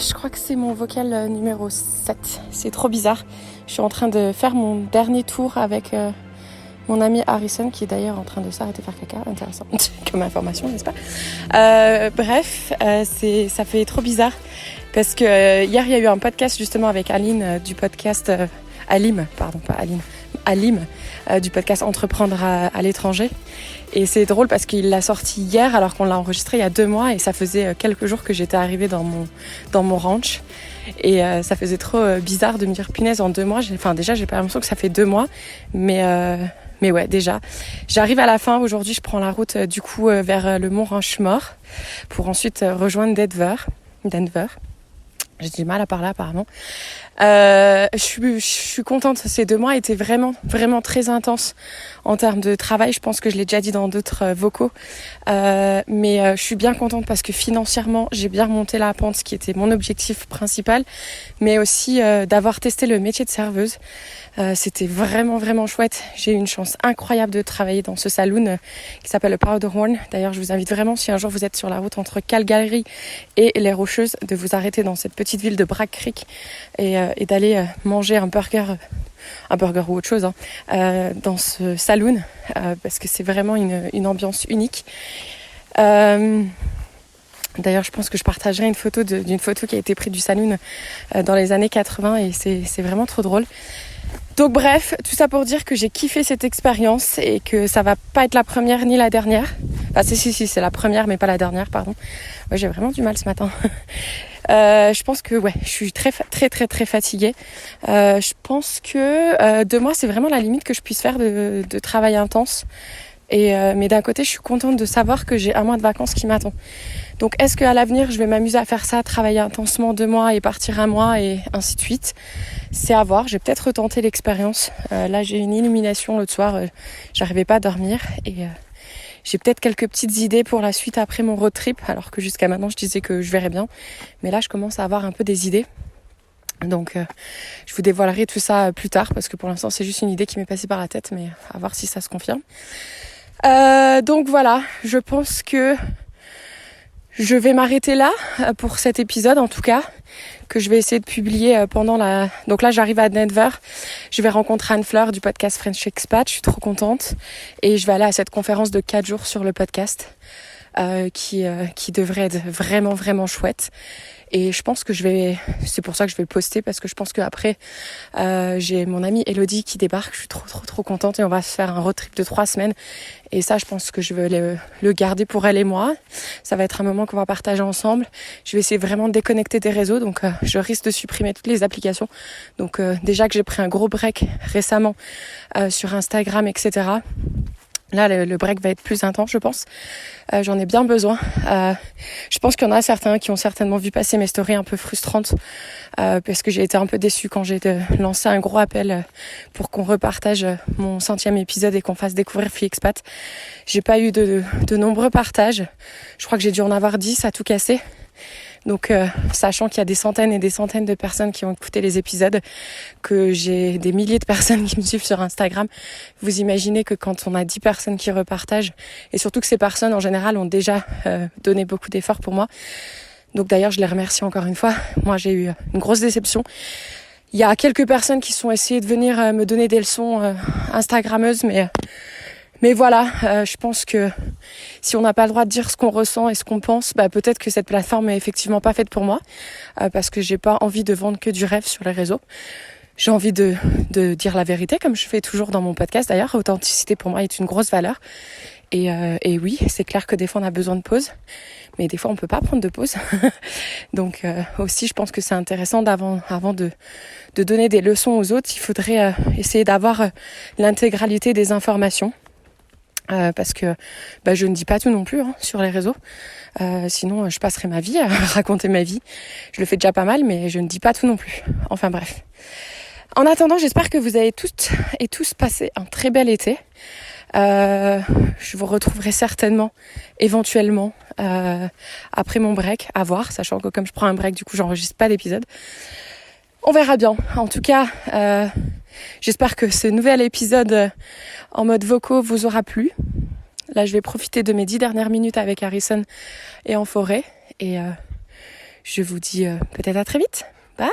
je crois que c'est mon vocal numéro 7. C'est trop bizarre. Je suis en train de faire mon dernier tour avec mon ami Harrison, qui est d'ailleurs en train de s'arrêter faire caca. Intéressant comme information, n'est-ce pas? Bref, ça fait trop bizarre parce que hier, il y a eu un podcast justement avec Aline du podcast... Alim, pardon, pas Aline. Alim, du podcast Entreprendre à l'étranger. Et c'est drôle parce qu'il l'a sorti hier alors qu'on l'a enregistré il y a 2 mois et ça faisait quelques jours que j'étais arrivée dans mon ranch. Et ça faisait trop bizarre de me dire punaise en 2 mois. Déjà, j'ai pas l'impression que ça fait 2 mois. Mais ouais, déjà. J'arrive à la fin. Aujourd'hui, je prends la route du coup vers le Mont Rushmore pour ensuite rejoindre Denver. J'ai du mal à parler apparemment. Je suis contente. Ces 2 mois étaient vraiment, vraiment très intenses en termes de travail. Je pense que je l'ai déjà dit dans d'autres vocaux. Mais je suis bien contente parce que financièrement, j'ai bien remonté la pente, ce qui était mon objectif principal. Mais aussi d'avoir testé le métier de serveuse. C'était vraiment, vraiment chouette. J'ai eu une chance incroyable de travailler dans ce saloon qui s'appelle le Powderhorn. D'ailleurs, je vous invite vraiment, si un jour vous êtes sur la route entre Calgary et les Rocheuses, de vous arrêter dans cette petite ville de Bragg Creek et d'aller manger un burger ou autre chose dans ce saloon parce que c'est vraiment une ambiance unique. D'ailleurs, je pense que je partagerai une photo d'une photo qui a été prise du saloon dans les années 80 et c'est vraiment trop drôle. Donc bref, tout ça pour dire que j'ai kiffé cette expérience et que ça va pas être la première ni la dernière. Enfin si, c'est la première mais pas la dernière, pardon. Ouais, j'ai vraiment du mal ce matin. Je pense que je suis très fatiguée. Je pense que 2 mois c'est vraiment la limite que je puisse faire de travail intense. Mais d'un côté, je suis contente de savoir que j'ai 1 mois de vacances qui m'attend. Donc, est-ce qu'à l'avenir, je vais m'amuser à faire ça, travailler intensement 2 mois et partir 1 mois et ainsi de suite? C'est à voir. J'ai peut-être retenter l'expérience. Là, j'ai une illumination l'autre soir. J'arrivais pas à dormir et j'ai peut-être quelques petites idées pour la suite après mon road trip. Alors que jusqu'à maintenant, je disais que je verrais bien. Mais là, je commence à avoir un peu des idées. Donc, je vous dévoilerai tout ça plus tard parce que pour l'instant, c'est juste une idée qui m'est passée par la tête. Mais à voir si ça se confirme. Donc voilà, je pense que je vais m'arrêter là pour cet épisode en tout cas, que je vais essayer de publier pendant la... Donc là j'arrive à Denver, je vais rencontrer Anne-Fleur du podcast French Expat, je suis trop contente et je vais aller à cette conférence de 4 jours sur le podcast qui devrait être vraiment vraiment chouette. Et je pense que c'est pour ça que je vais le poster parce que je pense qu'après j'ai mon amie Elodie qui débarque, je suis trop contente et on va se faire un road trip de 3 semaines et ça je pense que je vais le garder pour elle et moi. Ça va être un moment qu'on va partager ensemble. Je vais essayer vraiment de déconnecter des réseaux donc je risque de supprimer toutes les applications. Donc déjà que j'ai pris un gros break récemment sur Instagram, etc. Là, le break va être plus intense, je pense. J'en ai bien besoin. Je pense qu'il y en a certains qui ont certainement vu passer mes stories un peu frustrantes parce que j'ai été un peu déçue quand j'ai lancé un gros appel pour qu'on repartage mon 100e épisode et qu'on fasse découvrir Fille Expat. J'ai pas eu de nombreux partages. Je crois que j'ai dû en avoir 10 à tout casser. Donc, sachant qu'il y a des centaines et des centaines de personnes qui ont écouté les épisodes, que j'ai des milliers de personnes qui me suivent sur Instagram, vous imaginez que quand on a 10 personnes qui repartagent, et surtout que ces personnes en général ont déjà donné beaucoup d'efforts pour moi. Donc d'ailleurs, je les remercie encore une fois. Moi, j'ai eu une grosse déception. Il y a quelques personnes qui sont essayées de venir me donner des leçons instagrammeuses, mais voilà, je pense que si on n'a pas le droit de dire ce qu'on ressent et ce qu'on pense, peut-être que cette plateforme est effectivement pas faite pour moi, parce que j'ai pas envie de vendre que du rêve sur les réseaux. J'ai envie de dire la vérité, comme je fais toujours dans mon podcast. D'ailleurs, l'authenticité pour moi est une grosse valeur. Et oui, c'est clair que des fois on a besoin de pause, mais des fois on peut pas prendre de pause. Donc aussi, je pense que c'est intéressant avant de donner des leçons aux autres, il faudrait essayer d'avoir l'intégralité des informations. Parce que je ne dis pas tout non plus sur les réseaux. Sinon, je passerai ma vie à raconter ma vie. Je le fais déjà pas mal, mais je ne dis pas tout non plus. Enfin bref. En attendant, j'espère que vous avez toutes et tous passé un très bel été. Je vous retrouverai certainement, éventuellement, après mon break, à voir, sachant que comme je prends un break, du coup, j'enregistre pas d'épisode. On verra bien. En tout cas, j'espère que ce nouvel épisode en mode vocaux vous aura plu. Là, je vais profiter de mes 10 dernières minutes avec Harrison et en forêt. Et Je vous dis peut-être à très vite. Bye!